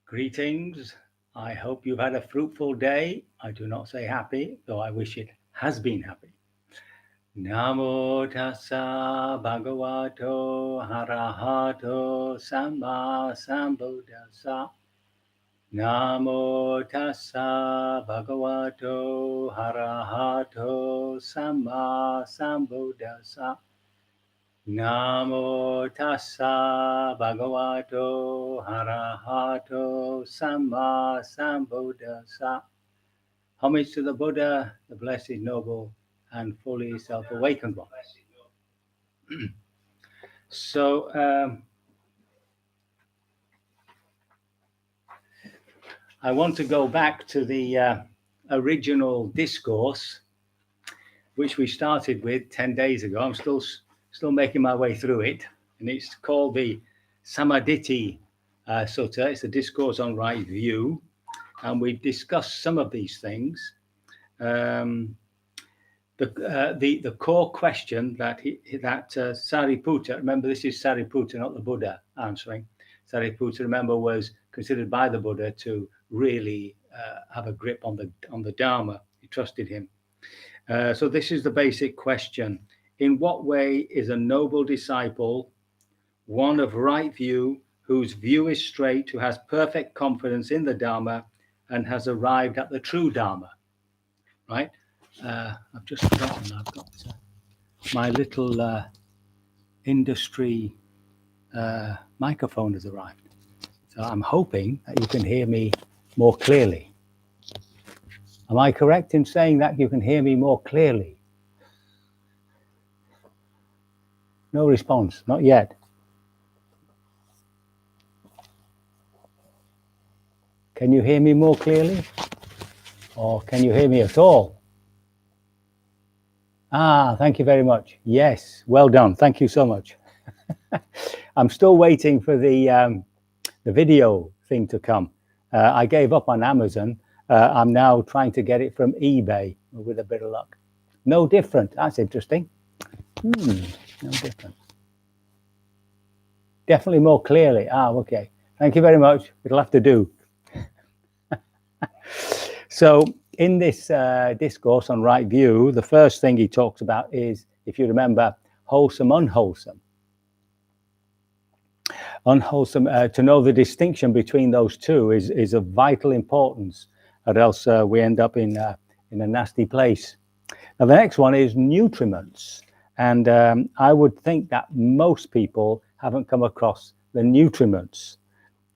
Greetings. I hope you've had a fruitful day. I do not say happy, though I wish it has been happy. Namo tassa bhagavato arahato samma sambuddhassa. Namo tassa bhagavato arahato samma sambuddhassa. Namo tassa bhagavato arahato samma sambuddhassa. Homage to the Buddha, the blessed, noble, and fully self-awakened one. So, I want to go back to the original discourse, which we started with 10 days ago. I'm still making my way through it, and it's called the Samaditi Sutta. It's a discourse on right view, and we discussed some of these things. The core question that Sariputta, remember this is Sariputta, not the Buddha answering. Sariputta, remember, was considered by the Buddha to really have a grip on the Dharma. He trusted him. So this is the basic question. In what way is a noble disciple one of right view, whose view is straight, who has perfect confidence in the Dharma and has arrived at the true Dharma? Right? I've just forgotten, I've got my little industry microphone has arrived. So I'm hoping that you can hear me more clearly. Am I correct in saying that you can hear me more clearly? No response, not yet. Can you hear me more clearly? Or can you hear me at all? Ah, thank you very much. Yes, well done. Thank you so much. I'm still waiting for the video thing to come. I gave up on Amazon. I'm now trying to get it from eBay with a bit of luck. No different. That's interesting. No different. Definitely more clearly. Ah, okay. Thank you very much. It'll have to do. So in this discourse on right view, the first thing he talks about is, if you remember, wholesome, unwholesome. Unwholesome, to know the distinction between those two is of vital importance, or else we end up in a nasty place. Now the next one is nutriments, and I would think that most people haven't come across the nutriments.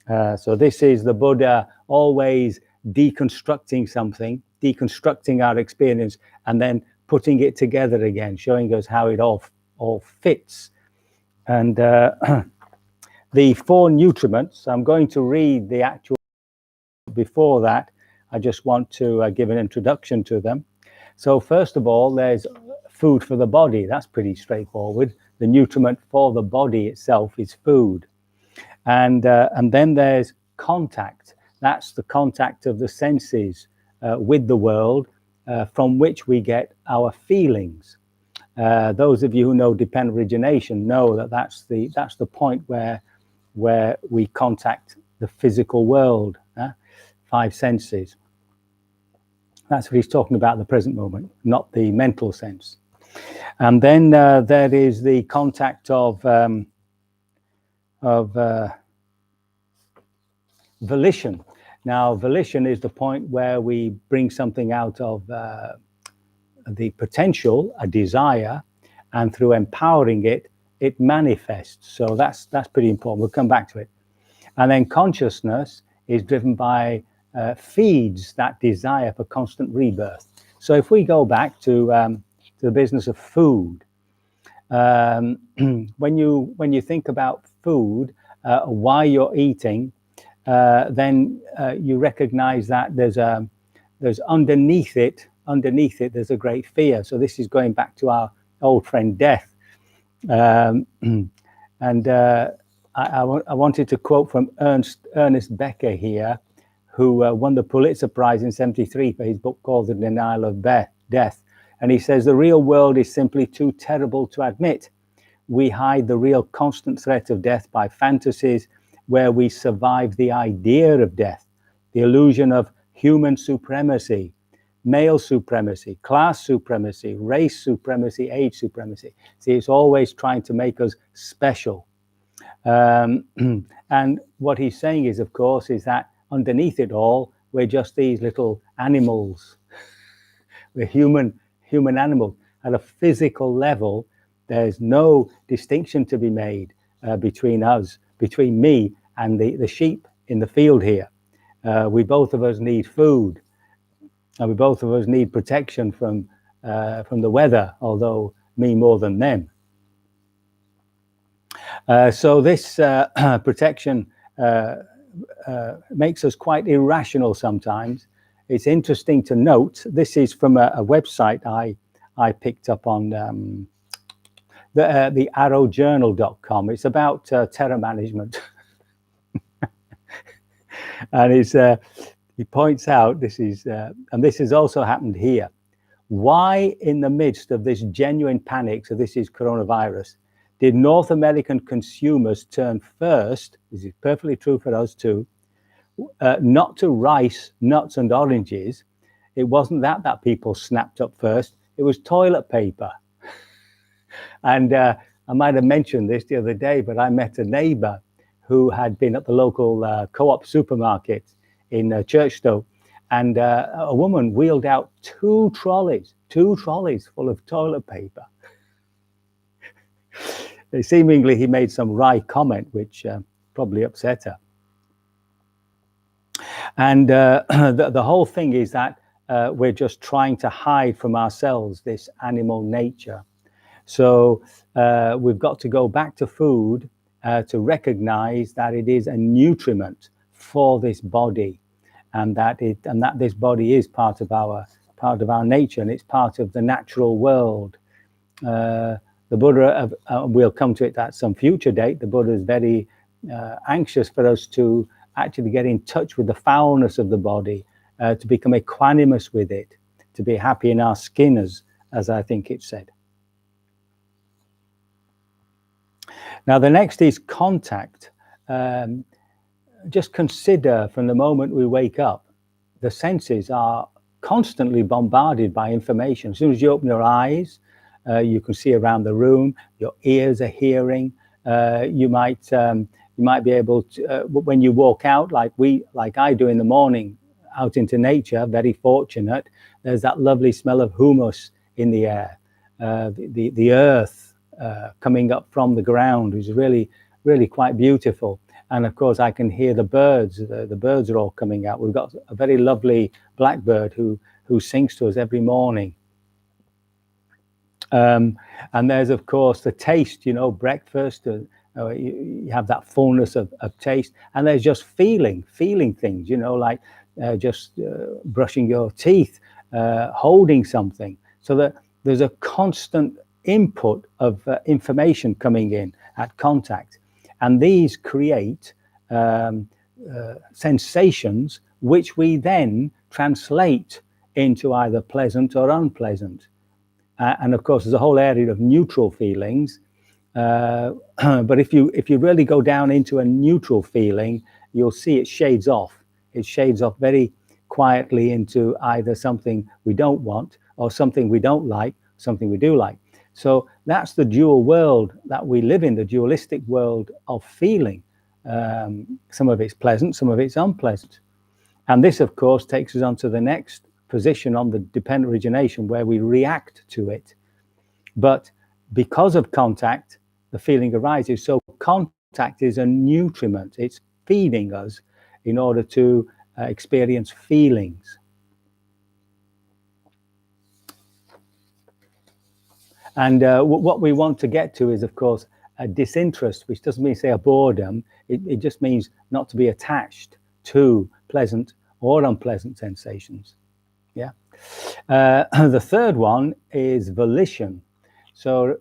So this is the Buddha always deconstructing something, deconstructing our experience, and then putting it together again, showing us how it all fits. And the four nutriments, I'm going to read the actual. Before that, I just want to give an introduction to them. So first of all, there's food for the body. That's pretty straightforward. The nutriment for the body itself is food. And then there's contact. That's the contact of the senses with the world, from which we get our feelings. Those of you who know dependent origination know that that's the point where we contact the physical world, 5 senses. That's what he's talking about at the present moment, not the mental sense. And then there is the contact of volition. Now, volition is the point where we bring something out of the potential, a desire, and through empowering it, it manifests. So that's pretty important. We'll come back to it. And then consciousness is driven by feeds that desire for constant rebirth. So if we go back to the business of food, when you think about food, why you're eating, then you recognize that there's underneath it there's a great fear. So this is going back to our old friend death. I wanted to quote from Ernest Becker here, who won the Pulitzer Prize in '73 for his book called The Denial of Death. And he says, the real world is simply too terrible to admit. We hide the real constant threat of death by fantasies where we survive the idea of death, the illusion of human supremacy, male supremacy, class supremacy, race supremacy, age supremacy. See, it's always trying to make us special. And what he's saying is, of course, is that underneath it all, we're just these little animals. We're human animals. At a physical level, there's no distinction to be made between us, between me and the sheep in the field here. We both of us need food, and we both of us need protection from the weather, although me more than them. So this protection makes us quite irrational sometimes. It's interesting to note, this is from a website I picked up on the arrowjournal.com. It's about terror management. And he points out, this is, and this has also happened here, why in the midst of this genuine panic, so this is coronavirus, did North American consumers turn first, this is perfectly true for us too, not to rice, nuts and oranges. It wasn't that people snapped up first, it was toilet paper. And I might have mentioned this the other day, but I met a neighbor who had been at the local co-op supermarket in Churchstowe, and a woman wheeled out two trolleys full of toilet paper. Seemingly he made some wry comment, which probably upset her. And the whole thing is that we're just trying to hide from ourselves this animal nature. So we've got to go back to food to recognize that it is a nutriment for this body, and that this body is part of our nature, and it's part of the natural world. The Buddha, we'll come to it at some future date, the Buddha is very anxious for us to actually get in touch with the foulness of the body, to become equanimous with it, to be happy in our skin, as I think it said. Now, the next is contact. Just consider from the moment we wake up, the senses are constantly bombarded by information. As soon as you open your eyes, you can see around the room, your ears are hearing. You might be able to, when you walk out, like I do in the morning, out into nature, very fortunate, there's that lovely smell of humus in the air. The earth coming up from the ground is really, really quite beautiful. And of course, I can hear the birds. The birds are all coming out. We've got a very lovely blackbird who sings to us every morning. And there's, of course, the taste, breakfast. You have that fullness of taste. And there's just feeling things, like just brushing your teeth, holding something. So that there's a constant input of information coming in at contact. And these create sensations which we then translate into either pleasant or unpleasant. And of course, there's a whole area of neutral feelings. But if you really go down into a neutral feeling, you'll see it shades off. It shades off very quietly into either something we don't want or something we don't like, something we do like. So that's the dual world that we live in, the dualistic world of feeling. Some of it's pleasant, some of it's unpleasant. And this, of course, takes us on to the next position on the dependent origination, where we react to it. But because of contact, the feeling arises. So contact is a nutriment. It's feeding us in order to experience feelings. And what we want to get to is, of course, a disinterest, which doesn't mean, say, a boredom. It just means not to be attached to pleasant or unpleasant sensations. Yeah. The third one is volition. So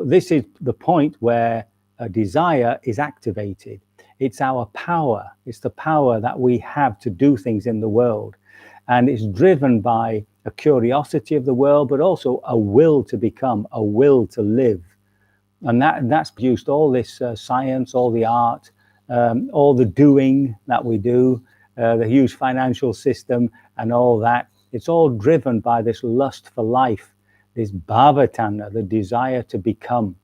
this is the point where a desire is activated. It's our power. It's the power that we have to do things in the world. And it's driven by a curiosity of the world, but also a will to become, a will to live. And that's produced all this science, all the art, all the doing that we do, the huge financial system and all that. It's all driven by this lust for life, this bhavatana, the desire to become.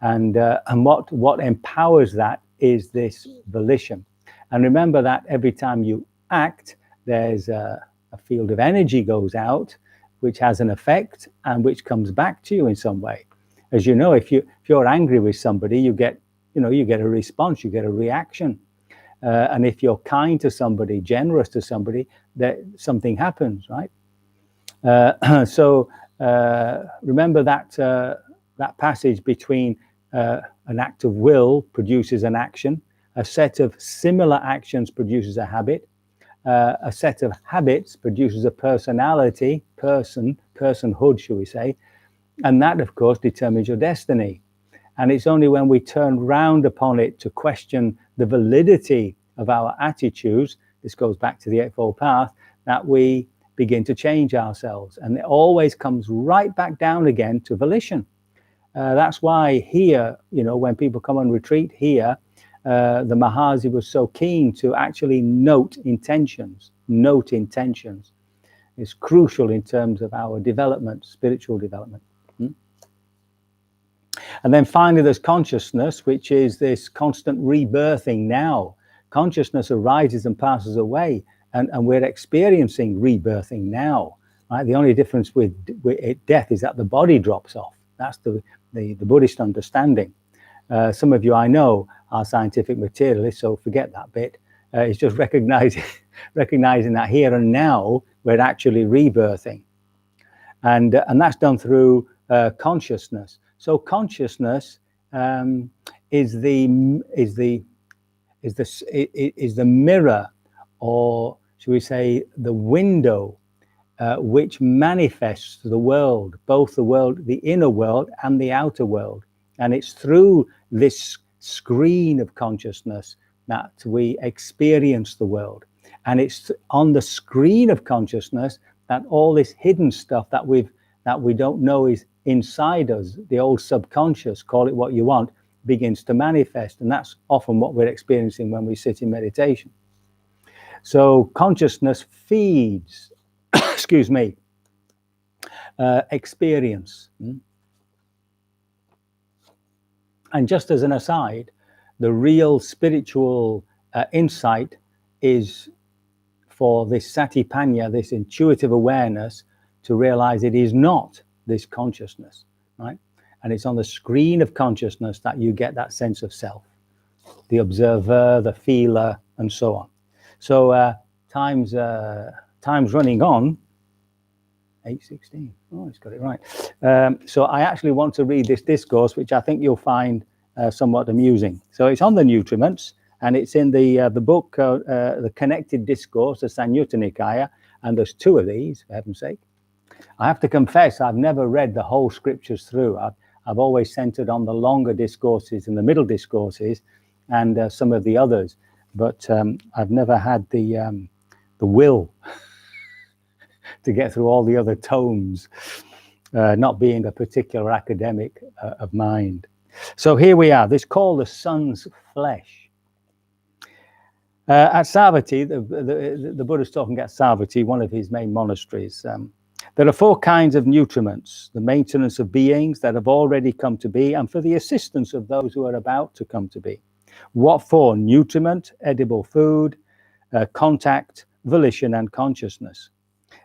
And what empowers that is this volition. And remember that every time you act, there's a field of energy goes out, which has an effect and which comes back to you in some way. As you know, if you're angry with somebody, you get a response, you get a reaction. And if you're kind to somebody, generous to somebody, that something happens, right? So remember that passage between an act of will produces an action, a set of similar actions produces a habit, a set of habits produces a personality, personhood, shall we say, and that, of course, determines your destiny. And it's only when we turn round upon it to question the validity of our attitudes, this goes back to the Eightfold Path, that we begin to change ourselves. And it always comes right back down again to volition. That's why here, when people come on retreat here, the Mahasi was so keen to actually note intentions. It's crucial in terms of our development, spiritual development. And then finally, there's consciousness, which is this constant rebirthing now. Consciousness arises and passes away, and we're experiencing rebirthing now. Right? The only difference with death is that the body drops off. That's the Buddhist understanding. Some of you I know are scientific materialists, so forget that bit. It's just recognizing that here and now we're actually rebirthing, and that's done through consciousness. So consciousness is the mirror, or should we say, the window which manifests the world, both the world, the inner world and the outer world. And it's through this screen of consciousness that we experience the world. And it's on the screen of consciousness that all this hidden stuff that we don't know is inside us, the old subconscious, call it what you want, begins to manifest. And that's often what we're experiencing when we sit in meditation. So consciousness feeds, excuse me, experience. And just as an aside, the real spiritual insight is for this satipanya, this intuitive awareness, to realize it is not this consciousness, right? And it's on the screen of consciousness that you get that sense of self, the observer, the feeler, and so on. So time's running on. 8:16. Oh, he's got it right. So I actually want to read this discourse, which I think you'll find somewhat amusing. So it's on the nutriments, and it's in the book, the Connected Discourse, the Samyutta Nikaya, and there's two of these, for heaven's sake. I have to confess, I've never read the whole scriptures through. I've always centered on the longer discourses and the middle discourses and some of the others, but I've never had the will to get through all the other tomes, not being a particular academic of mind. So here we are, this called the sun's flesh. At Savatthi, the Buddha's talking at Savatthi, one of his main monasteries. There are 4 kinds of nutriments: the maintenance of beings that have already come to be, and for the assistance of those who are about to come to be. What for? Nutriment, edible food, contact, volition, and consciousness.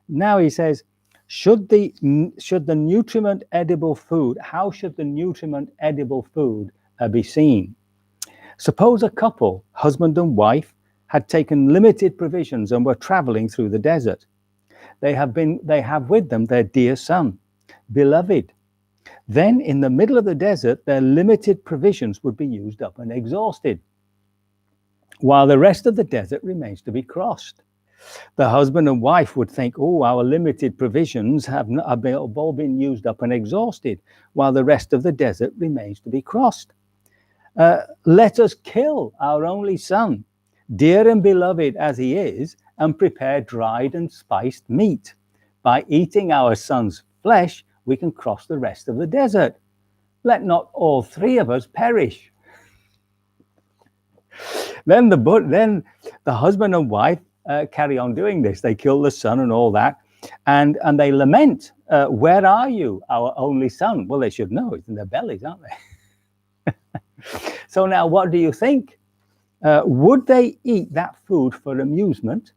Now he says, should the nutriment edible food, how should the nutriment edible food be seen? Suppose a couple, husband and wife, had taken limited provisions and were traveling through the desert. They have with them their dear son, beloved. Then in the middle of the desert, their limited provisions would be used up and exhausted, while the rest of the desert remains to be crossed. The husband and wife would think, oh, our limited provisions have all been used up and exhausted, while the rest of the desert remains to be crossed. Let us kill our only son, dear and beloved as he is, and prepare dried and spiced meat. by eating our son's flesh, we can cross the rest of the desert. Let not all three of us perish. Then the husband and wife carry on doing this. They kill the son and all that, and they lament, where are you, our only son? Well, they should know, it's in their bellies, aren't they? So now what do you think? Would they eat that food for amusement,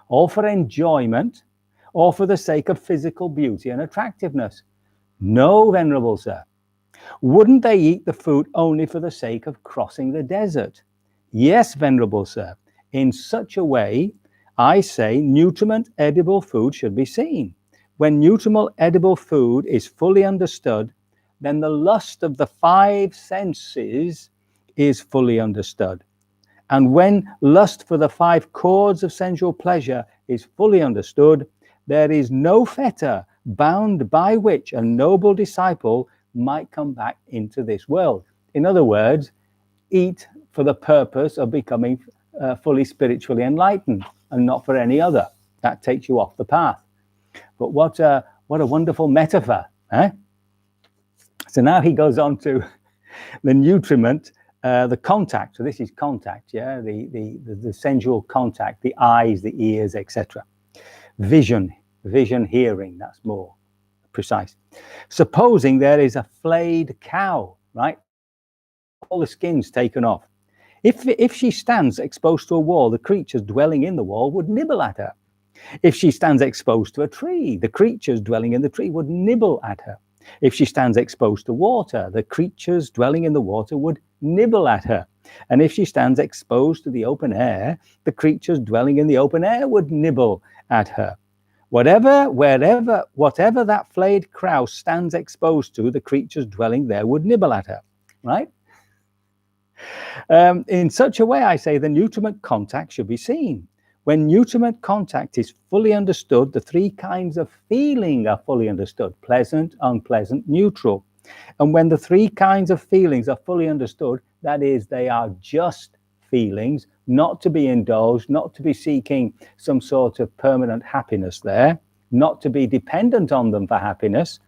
or for enjoyment, or for the sake of physical beauty and attractiveness? No, venerable sir. Wouldn't they eat the food only for the sake of crossing the desert? Yes, venerable sir. In such a way, I say nutriment edible food should be seen. When nutriment edible food is fully understood, then the lust of the five senses is fully understood. And when lust for the five chords of sensual pleasure is fully understood, there is no fetter bound by which a noble disciple might come back into this world. In other words, eat for the purpose of becoming fully spiritually enlightened and not for any other. That takes you off the path. But what a wonderful metaphor. Eh? So now he goes on to the nutriment, the contact. So this is contact, yeah, the sensual contact, the eyes, the ears, etc. Vision, hearing, that's more precise. Supposing there is a flayed cow, right? All the skin's taken off. If she stands exposed to a wall, the creatures dwelling in the wall would nibble at her. If she stands exposed to a tree, the creatures dwelling in the tree would nibble at her. If she stands exposed to water, the creatures dwelling in the water would nibble at her. And if she stands exposed to the open air, the creatures dwelling in the open air would nibble at her. Whatever that flayed cow stands exposed to, the creatures dwelling there would nibble at her, right? In such a way, I say, the nutriment contact should be seen. When nutriment contact is fully understood, the three kinds of feeling are fully understood: pleasant, unpleasant, neutral. And when the three kinds of feelings are fully understood, that is, they are just feelings, not to be indulged, not to be seeking some sort of permanent happiness there, not to be dependent on them for happiness,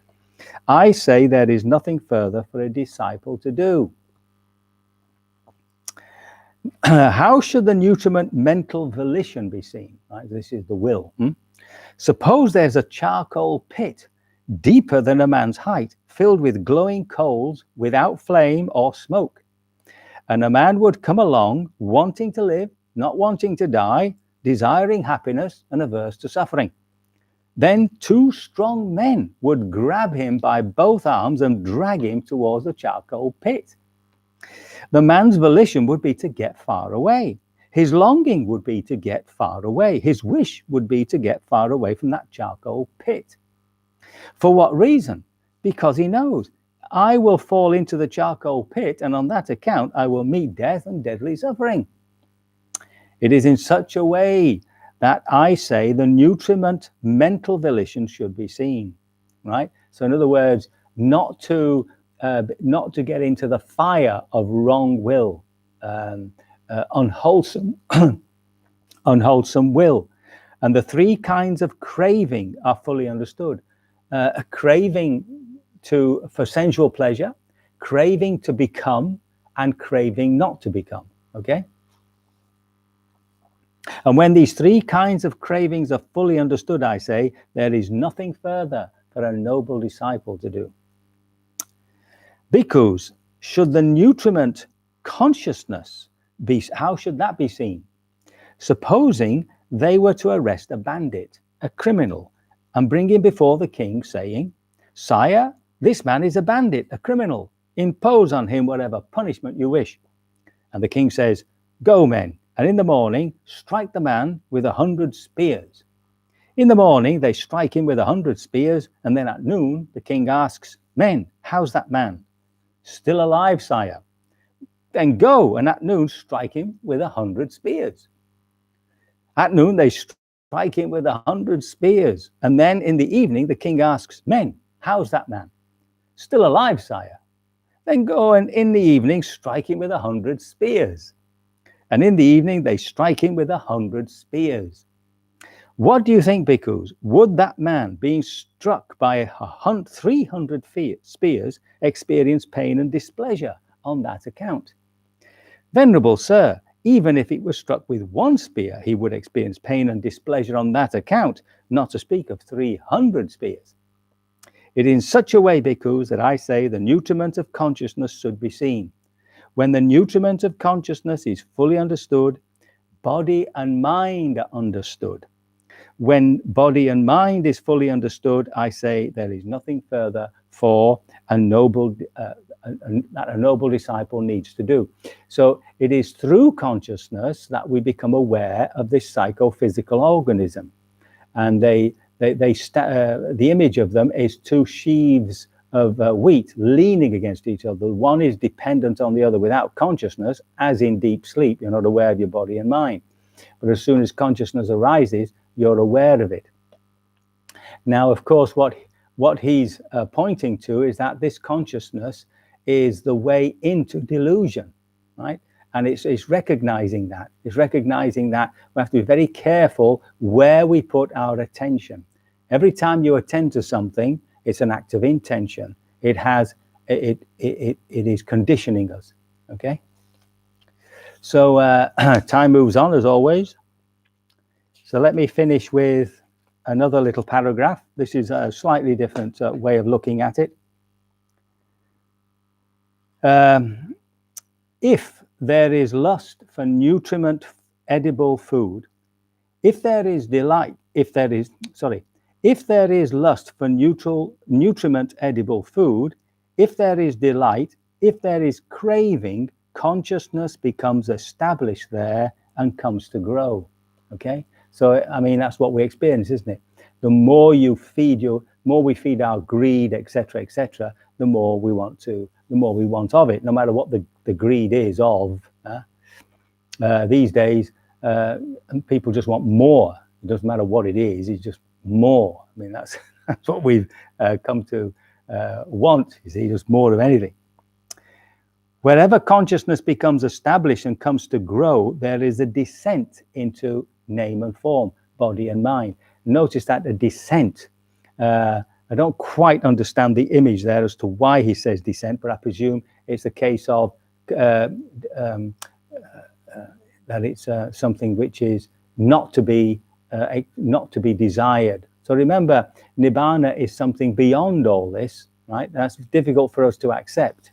I say there is nothing further for a disciple to do. How should the nutriment mental volition be seen? Right? This is the will. Suppose there's a charcoal pit deeper than a man's height, filled with glowing coals without flame or smoke. And a man would come along wanting to live, not wanting to die, desiring happiness and averse to suffering. Then two strong men would grab him by both arms and drag him towards the charcoal pit. The man's volition would be to get far away. His longing would be to get far away. His wish would be to get far away from that charcoal pit. For what reason? Because he knows, I will fall into the charcoal pit, and on that account I will meet death and deadly suffering. It is in such a way that I say the nutriment mental volition should be seen, right? So in other words, not to get into the fire of wrong will, unwholesome will. And the three kinds of craving are fully understood. A craving for sensual pleasure, craving to become, and craving not to become, okay? And when these three kinds of cravings are fully understood, I say, there is nothing further for a noble disciple to do. Bhikkhus, should the nutriment consciousness be, how should that be seen? Supposing they were to arrest a bandit, a criminal, and bring him before the king, saying, Sire, this man is a bandit, a criminal. Impose on him whatever punishment you wish. And the king says, Go, men, and in the morning strike the man with 100 spears. In the morning they strike him with 100 spears, and then at noon the king asks, Men, how's that man? Still alive, sire. Then go, and at noon strike him with 100 spears. At noon they strike him with 100 spears, and then in the evening the king asks, Men, how's that man? Still alive, sire. Then go, and in the evening strike him with 100 spears. And in the evening they strike him with 100 spears. What do you think, bhikkhus? Would that man being struck by 300 spears experience pain and displeasure on that account? Venerable sir, even if it was struck with one spear, he would experience pain and displeasure on that account, not to speak of 300 spears. It is in such a way, bhikkhus, that I say the nutriment of consciousness should be seen. When the nutriment of consciousness is fully understood, body and mind are understood. When body and mind is fully understood, I say there is nothing further for a noble that a noble disciple needs to do. So it is through consciousness that we become aware of this psychophysical organism. And the image of them is two sheaves of wheat leaning against each other. One is dependent on the other without consciousness, as in deep sleep. You're not aware of your body and mind. But as soon as consciousness arises, you're aware of it. Now, of course, what he's pointing to is that this consciousness is the way into delusion, right? And it's recognizing that. It's recognizing that we have to be very careful where we put our attention. Every time you attend to something, it's an act of intention. It is conditioning us, okay? So time moves on as always. So let me finish with another little paragraph. This is a slightly different way of looking at it. If there is lust for nutriment edible food, if there is lust for nutriment edible food, if there is delight, if there is craving, consciousness becomes established there and comes to grow. Okay? So, I mean, that's what we experience, isn't it? The more we feed our greed, etc., the more we want of it, no matter what the greed is of. These days, people just want more. It doesn't matter what it is, it's just more. I mean, that's what we've come to want, you see, just more of anything. Wherever consciousness becomes established and comes to grow, there is a descent into name and form, body and mind. Notice that a descent. I don't quite understand the image there as to why he says descent, but I presume it's a case of that it's something which is not to be desired. So remember, nibbana is something beyond all this, right? That's difficult for us to accept.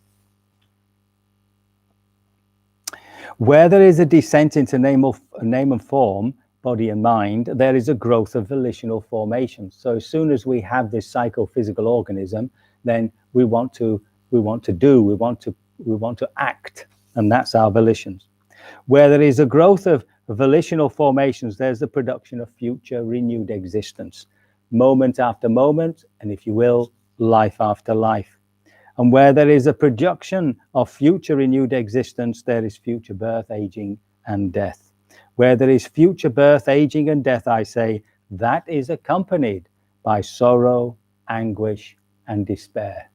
Where there is a descent into name and form, body and mind, there is a growth of volitional formation. So as soon as we have this psychophysical organism, then we want to act, and that's our volitions. Where there is a growth of volitional formations, there's the production of future renewed existence, moment after moment, and if you will, life after life. And where there is a production of future renewed existence, there is future birth, aging, and death. Where there is future birth, aging, and death, I say, that is accompanied by sorrow, anguish, and despair.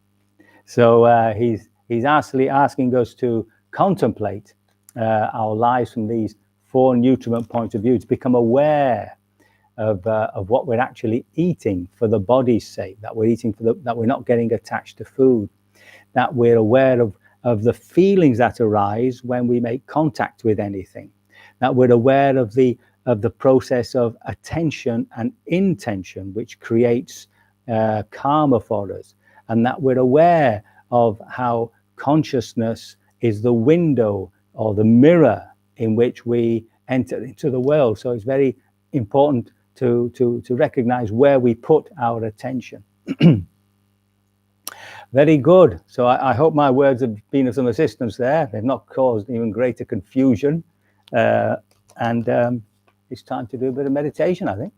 So he's asking us to contemplate our lives from these four nutriment points of view, to become aware of what we're actually eating for the body's sake, that we're eating that we're not getting attached to food, that we're aware of the feelings that arise when we make contact with anything, that we're aware of the process of attention and intention, which creates karma for us, and that we're aware of how consciousness is the window or the mirror in which we enter into the world. So it's very important to recognize where we put our attention. Very good. So I hope my words have been of some assistance there. They've not caused even greater confusion. And it's time to do a bit of meditation, I think.